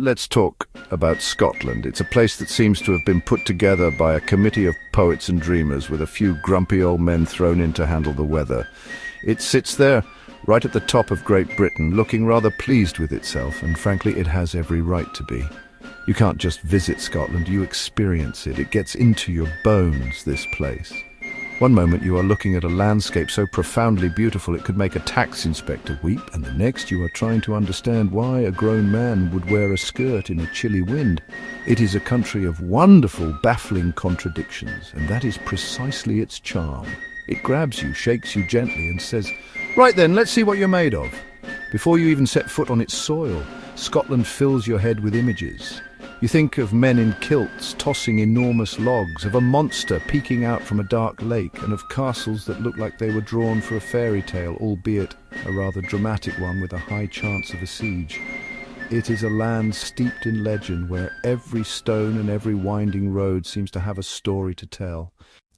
Let's talk about Scotland. It's a place that seems to have been put together by a committee of poets and dreamers with a few grumpy old men thrown in to handle the weather. It sits there, right at the top of Great Britain, looking rather pleased with itself, and frankly it has every right to be. You can't just visit Scotland, you experience it. It gets into your bones, this place. One moment you are looking at a landscape so profoundly beautiful it could make a tax inspector weep, and the next you are trying to understand why a grown man would wear a skirt in a chilly wind. It is a country of wonderful, baffling contradictions, and that is precisely its charm. It grabs you, shakes you gently, and says, "Right then, let's see what you're made of." Before you even set foot on its soil, Scotland fills your head with images. You think of men in kilts tossing enormous logs, of a monster peeking out from a dark lake, and of castles that look like they were drawn for a fairy tale, albeit a rather dramatic one with a high chance of a siege. It is a land steeped in legend where every stone and every winding road seems to have a story to tell.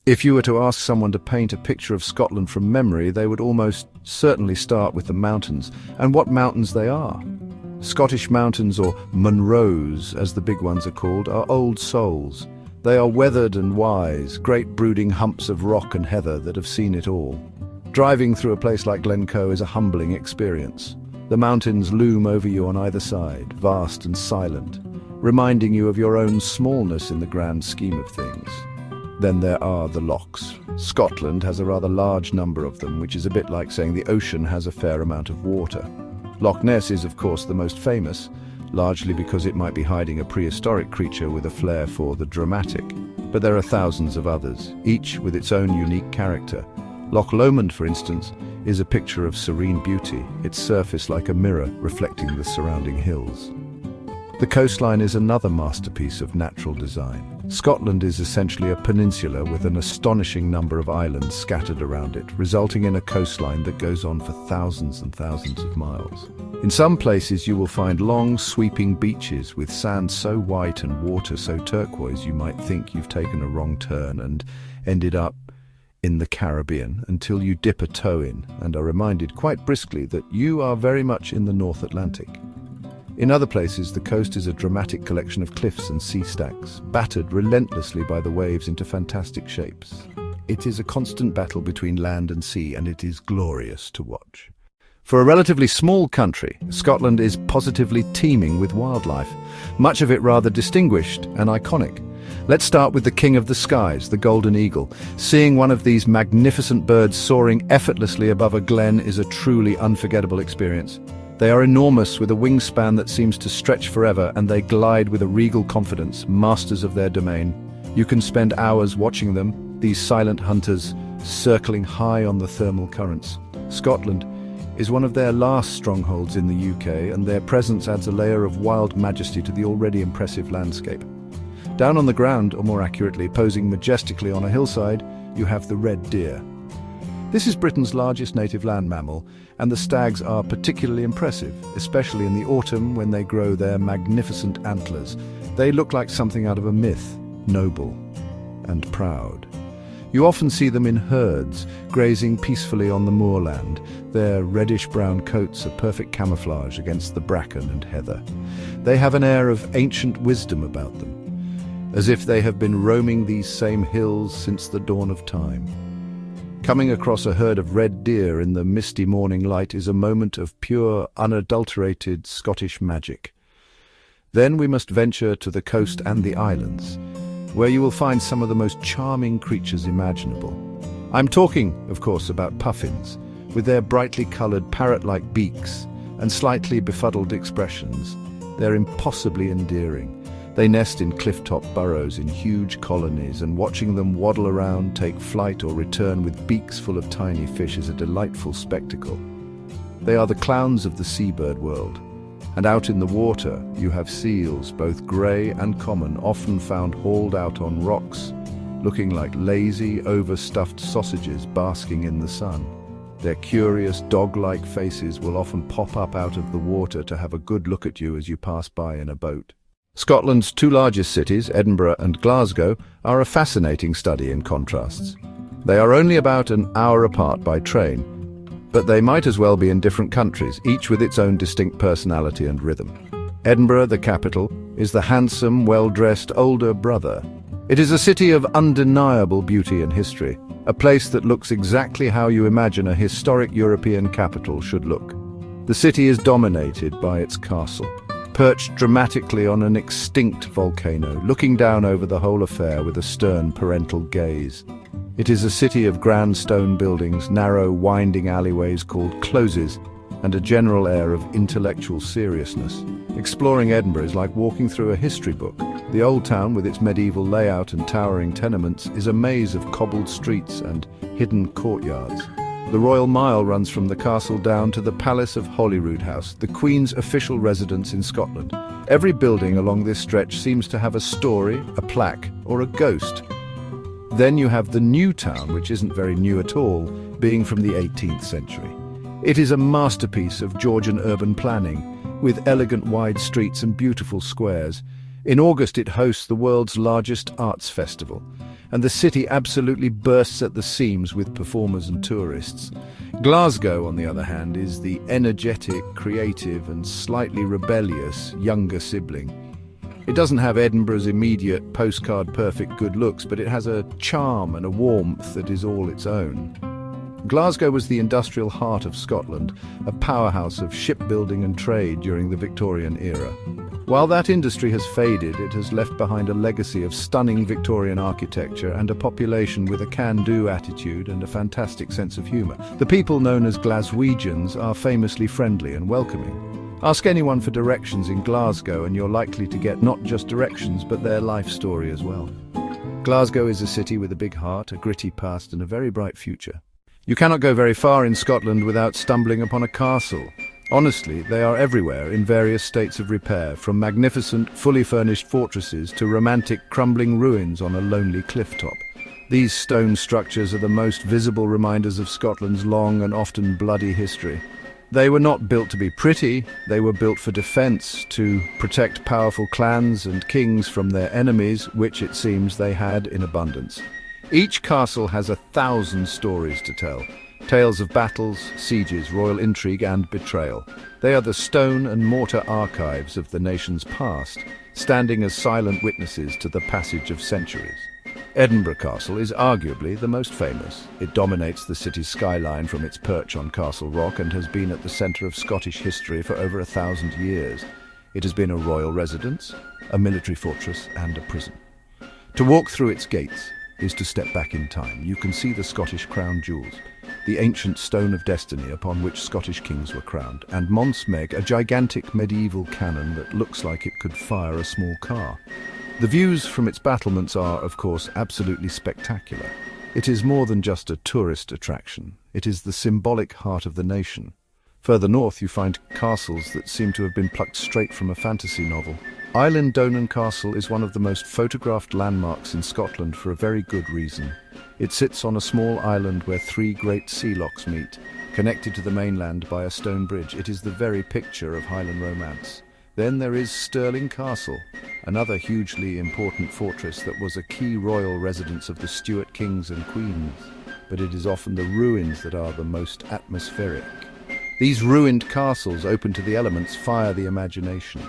If you were to ask someone to paint a picture of Scotland from memory, they would almost certainly start with the mountains, and what mountains they are. Scottish mountains, or Munros as the big ones are called, are old souls. They are weathered and wise, great brooding humps of rock and heather that have seen it all. Driving through a place like Glencoe is a humbling experience. The mountains loom over you on either side, vast and silent, reminding you of your own smallness in the grand scheme of things. Then there are the Lochs. Scotland has a rather large number of them, which is a bit like saying the ocean has a fair amount of water. Loch Ness is, of course, the most famous, largely because it might be hiding a prehistoric creature with a flair for the dramatic. But there are thousands of others, each with its own unique character. Loch Lomond, for instance, is a picture of serene beauty, its surface like a mirror reflecting the surrounding hills. The coastline is another masterpiece of natural design. Scotland is essentially a peninsula with an astonishing number of islands scattered around it, resulting in a coastline that goes on for thousands and thousands of miles. In some places you will find long, sweeping beaches with sand so white and water so turquoise you might think you've taken a wrong turn and ended up in the Caribbean until you dip a toe in and are reminded quite briskly that you are very much in the North Atlantic. In other places, the coast is a dramatic collection of cliffs and sea stacks, battered relentlessly by the waves into fantastic shapes. It is a constant battle between land and sea, and it is glorious to watch. For a relatively small country, Scotland is positively teeming with wildlife, much of it rather distinguished and iconic. Let's start with the king of the skies, the golden eagle. Seeing one of these magnificent birds soaring effortlessly above a glen is a truly unforgettable experience. They are enormous, with a wingspan that seems to stretch forever, and they glide with a regal confidence, masters of their domain. You can spend hours watching them, these silent hunters, circling high on the thermal currents. Scotland is one of their last strongholds in the UK, and their presence adds a layer of wild majesty to the already impressive landscape. Down on the ground, or more accurately, posing majestically on a hillside, you have the red deer. This is Britain's largest native land mammal, and the stags are particularly impressive, especially in the autumn when they grow their magnificent antlers. They look like something out of a myth, noble and proud. You often see them in herds, grazing peacefully on the moorland. Their reddish-brown coats are perfect camouflage against the bracken and heather. They have an air of ancient wisdom about them, as if they have been roaming these same hills since the dawn of time. Coming across a herd of red deer in the misty morning light is a moment of pure, unadulterated Scottish magic. Then we must venture to the coast and the islands, where you will find some of the most charming creatures imaginable. I'm talking, of course, about puffins, with their brightly coloured parrot-like beaks and slightly befuddled expressions. They're impossibly endearing. They nest in cliff-top burrows in huge colonies, and watching them waddle around, take flight or return with beaks full of tiny fish is a delightful spectacle. They are the clowns of the seabird world. And out in the water, you have seals, both grey and common, often found hauled out on rocks, looking like lazy, overstuffed sausages basking in the sun. Their curious, dog-like faces will often pop up out of the water to have a good look at you as you pass by in a boat. Scotland's two largest cities, Edinburgh and Glasgow, are a fascinating study in contrasts. They are only about an hour apart by train, but they might as well be in different countries, each with its own distinct personality and rhythm. Edinburgh, the capital, is the handsome, well-dressed older brother. It is a city of undeniable beauty and history, a place that looks exactly how you imagine a historic European capital should look. The city is dominated by its castle, perched dramatically on an extinct volcano, looking down over the whole affair with a stern parental gaze. It is a city of grand stone buildings, narrow, winding alleyways called closes, and a general air of intellectual seriousness. Exploring Edinburgh is like walking through a history book. The old town, with its medieval layout and towering tenements, is a maze of cobbled streets and hidden courtyards. The Royal Mile runs from the castle down to the Palace of Holyrood House, the Queen's official residence in Scotland. Every building along this stretch seems to have a story, a plaque, or a ghost. Then you have the New Town, which isn't very new at all, being from the 18th century. It is a masterpiece of Georgian urban planning, with elegant wide streets and beautiful squares. In August it hosts the world's largest arts festival, and the city absolutely bursts at the seams with performers and tourists. Glasgow, on the other hand, is the energetic, creative and slightly rebellious younger sibling. It doesn't have Edinburgh's immediate postcard-perfect good looks, but it has a charm and a warmth that is all its own. Glasgow was the industrial heart of Scotland, a powerhouse of shipbuilding and trade during the Victorian era. While that industry has faded, it has left behind a legacy of stunning Victorian architecture and a population with a can-do attitude and a fantastic sense of humour. The people known as Glaswegians are famously friendly and welcoming. Ask anyone for directions in Glasgow and you're likely to get not just directions but their life story as well. Glasgow is a city with a big heart, a gritty past and a very bright future. You cannot go very far in Scotland without stumbling upon a castle. Honestly, they are everywhere in various states of repair, from magnificent, fully furnished fortresses to romantic, crumbling ruins on a lonely cliff top. These stone structures are the most visible reminders of Scotland's long and often bloody history. They were not built to be pretty, they were built for defence, to protect powerful clans and kings from their enemies, which it seems they had in abundance. Each castle has 1,000 stories to tell. Tales of battles, sieges, royal intrigue and betrayal. They are the stone and mortar archives of the nation's past, standing as silent witnesses to the passage of centuries. Edinburgh Castle is arguably the most famous. It dominates the city's skyline from its perch on Castle Rock and has been at the centre of Scottish history for over 1,000 years. It has been a royal residence, a military fortress and a prison. To walk through its gates is to step back in time. You can see the Scottish crown jewels, the ancient stone of destiny upon which Scottish kings were crowned, and Mons Meg, a gigantic medieval cannon that looks like it could fire a small car. The views from its battlements are, of course, absolutely spectacular. It is more than just a tourist attraction. It is the symbolic heart of the nation. Further north you find castles that seem to have been plucked straight from a fantasy novel. Donan Castle is one of the most photographed landmarks in Scotland for a very good reason. It sits on a small island where 3 great sea lochs meet, connected to the mainland by a stone bridge. It is the very picture of Highland romance. Then there is Stirling Castle, another hugely important fortress that was a key royal residence of the Stuart kings and queens. But it is often the ruins that are the most atmospheric. These ruined castles, open to the elements, fire the imagination.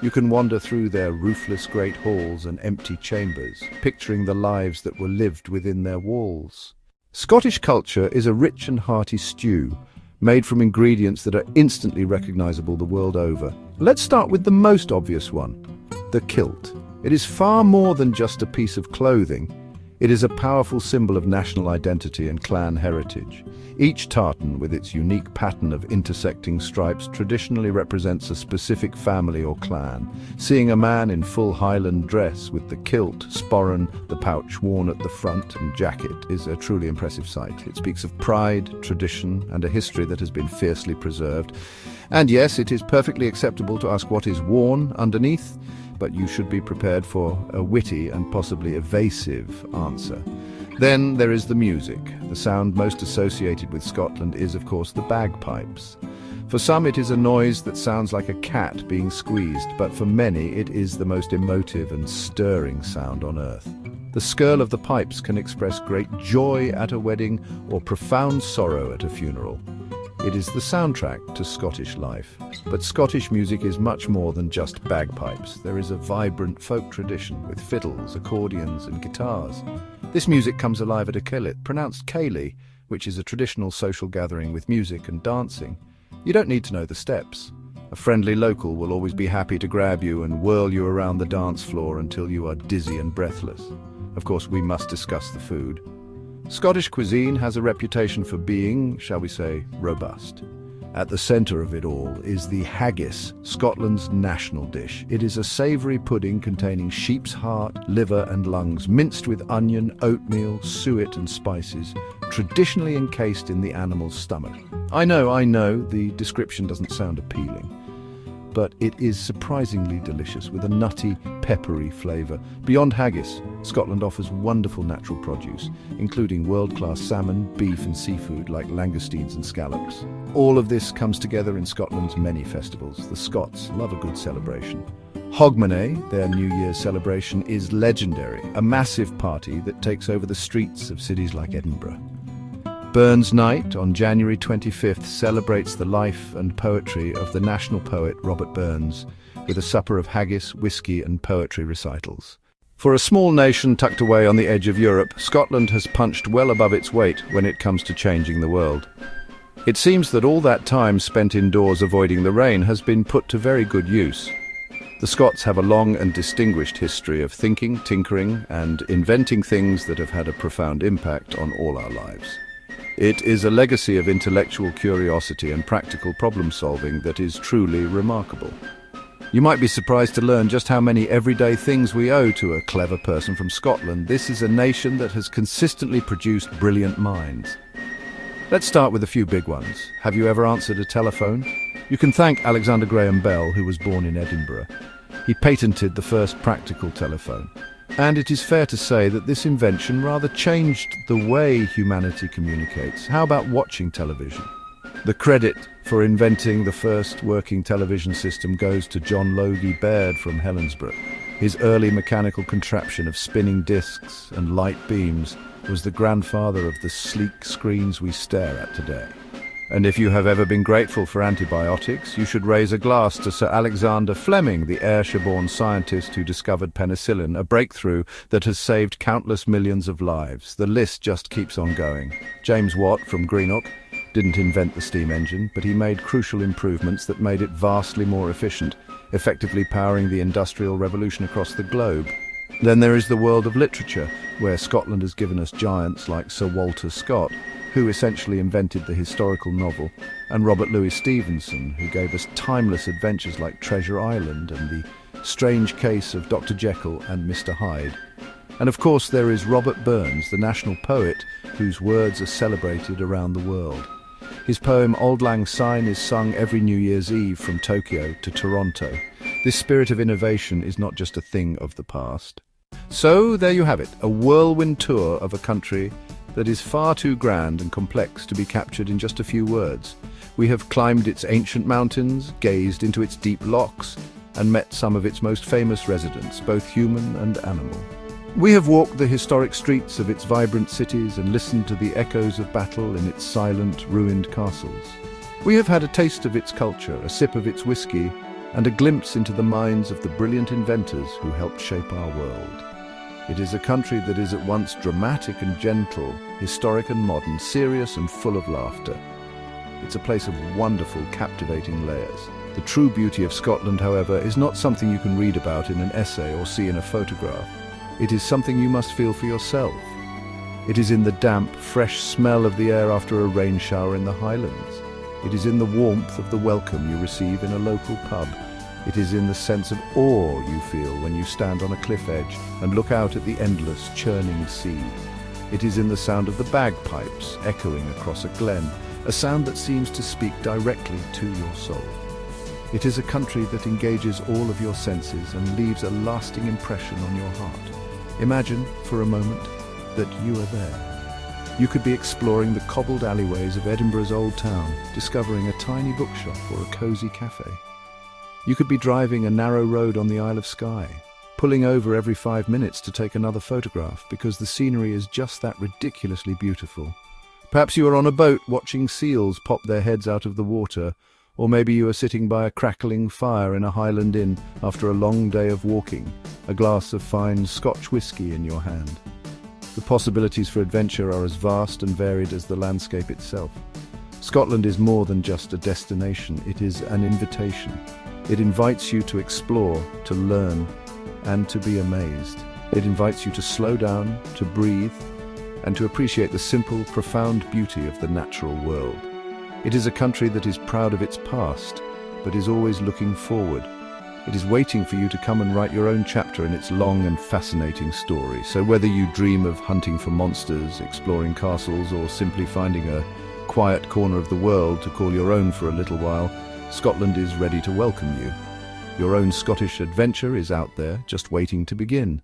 You can wander through their roofless great halls and empty chambers, picturing the lives that were lived within their walls. Scottish culture is a rich and hearty stew, made from ingredients that are instantly recognizable the world over. Let's start with the most obvious one, the kilt. It is far more than just a piece of clothing. It is a powerful symbol of national identity and clan heritage. Each tartan, with its unique pattern of intersecting stripes, traditionally represents a specific family or clan. Seeing a man in full Highland dress with the kilt, sporran, the pouch worn at the front and jacket is a truly impressive sight. It speaks of pride, tradition and a history that has been fiercely preserved. And yes, it is perfectly acceptable to ask what is worn underneath, but you should be prepared for a witty and possibly evasive answer. Then there is the music. The sound most associated with Scotland is, of course, the bagpipes. For some it is a noise that sounds like a cat being squeezed, but for many it is the most emotive and stirring sound on earth. The skirl of the pipes can express great joy at a wedding or profound sorrow at a funeral. It is the soundtrack to Scottish life. But Scottish music is much more than just bagpipes. There is a vibrant folk tradition with fiddles, accordions and guitars. This music comes alive at a killit, pronounced Ceilidhs, which is a traditional social gathering with music and dancing. You don't need to know the steps. A friendly local will always be happy to grab you and whirl you around the dance floor until you are dizzy and breathless. Of course, we must discuss the food. Scottish cuisine has a reputation for being, shall we say, robust. At the centre of it all is the haggis, Scotland's national dish. It is a savoury pudding containing sheep's heart, liver and lungs, minced with onion, oatmeal, suet and spices, traditionally encased in the animal's stomach. I know, the description doesn't sound appealing, but it is surprisingly delicious with a nutty, peppery flavour. Beyond haggis, Scotland offers wonderful natural produce, including world-class salmon, beef and seafood like langoustines and scallops. All of this comes together in Scotland's many festivals. The Scots love a good celebration. Hogmanay, their New Year's celebration, is legendary, a massive party that takes over the streets of cities like Edinburgh. Burns Night on January 25th celebrates the life and poetry of the national poet Robert Burns with a supper of haggis, whiskey and poetry recitals. For a small nation tucked away on the edge of Europe, Scotland has punched well above its weight when it comes to changing the world. It seems that all that time spent indoors avoiding the rain has been put to very good use. The Scots have a long and distinguished history of thinking, tinkering and inventing things that have had a profound impact on all our lives. It is a legacy of intellectual curiosity and practical problem-solving that is truly remarkable. You might be surprised to learn just how many everyday things we owe to a clever person from Scotland. This is a nation that has consistently produced brilliant minds. Let's start with a few big ones. Have you ever answered a telephone? You can thank Alexander Graham Bell, who was born in Edinburgh. He patented the first practical telephone. And it is fair to say that this invention rather changed the way humanity communicates. How about watching television? The credit for inventing the first working television system goes to John Logie Baird from Helensburgh. His early mechanical contraption of spinning discs and light beams was the grandfather of the sleek screens we stare at today. And if you have ever been grateful for antibiotics, you should raise a glass to Sir Alexander Fleming, the Ayrshire-born scientist who discovered penicillin, a breakthrough that has saved countless millions of lives. The list just keeps on going. James Watt from Greenock didn't invent the steam engine, but he made crucial improvements that made it vastly more efficient, effectively powering the Industrial Revolution across the globe. Then there is the world of literature, where Scotland has given us giants like Sir Walter Scott, who essentially invented the historical novel, and Robert Louis Stevenson, who gave us timeless adventures like Treasure Island and The Strange Case of Dr. Jekyll and Mr. Hyde. And of course there is Robert Burns, the national poet, whose words are celebrated around the world. His poem Auld Lang Syne is sung every New Year's Eve from Tokyo to Toronto. This spirit of innovation is not just a thing of the past. So there you have it, a whirlwind tour of a country that is far too grand and complex to be captured in just a few words. We have climbed its ancient mountains, gazed into its deep lochs, and met some of its most famous residents, both human and animal. We have walked the historic streets of its vibrant cities and listened to the echoes of battle in its silent, ruined castles. We have had a taste of its culture, a sip of its whiskey, and a glimpse into the minds of the brilliant inventors who helped shape our world. It is a country that is at once dramatic and gentle, historic and modern, serious and full of laughter. It's a place of wonderful, captivating layers. The true beauty of Scotland, however, is not something you can read about in an essay or see in a photograph. It is something you must feel for yourself. It is in the damp, fresh smell of the air after a rain shower in the Highlands. It is in the warmth of the welcome you receive in a local pub. It is in the sense of awe you feel when you stand on a cliff edge and look out at the endless, churning sea. It is in the sound of the bagpipes echoing across a glen, a sound that seems to speak directly to your soul. It is a country that engages all of your senses and leaves a lasting impression on your heart. Imagine, for a moment, that you are there. You could be exploring the cobbled alleyways of Edinburgh's old town, discovering a tiny bookshop or a cosy cafe. You could be driving a narrow road on the Isle of Skye, pulling over every 5 minutes to take another photograph because the scenery is just that ridiculously beautiful. Perhaps you are on a boat watching seals pop their heads out of the water, or maybe you are sitting by a crackling fire in a Highland inn after a long day of walking, a glass of fine Scotch whisky in your hand. The possibilities for adventure are as vast and varied as the landscape itself. Scotland is more than just a destination, it is an invitation. It invites you to explore, to learn, and to be amazed. It invites you to slow down, to breathe, and to appreciate the simple, profound beauty of the natural world. It is a country that is proud of its past, but is always looking forward. It is waiting for you to come and write your own chapter in its long and fascinating story. So whether you dream of hunting for monsters, exploring castles, or simply finding a quiet corner of the world to call your own for a little while, Scotland is ready to welcome you. Your own Scottish adventure is out there, just waiting to begin.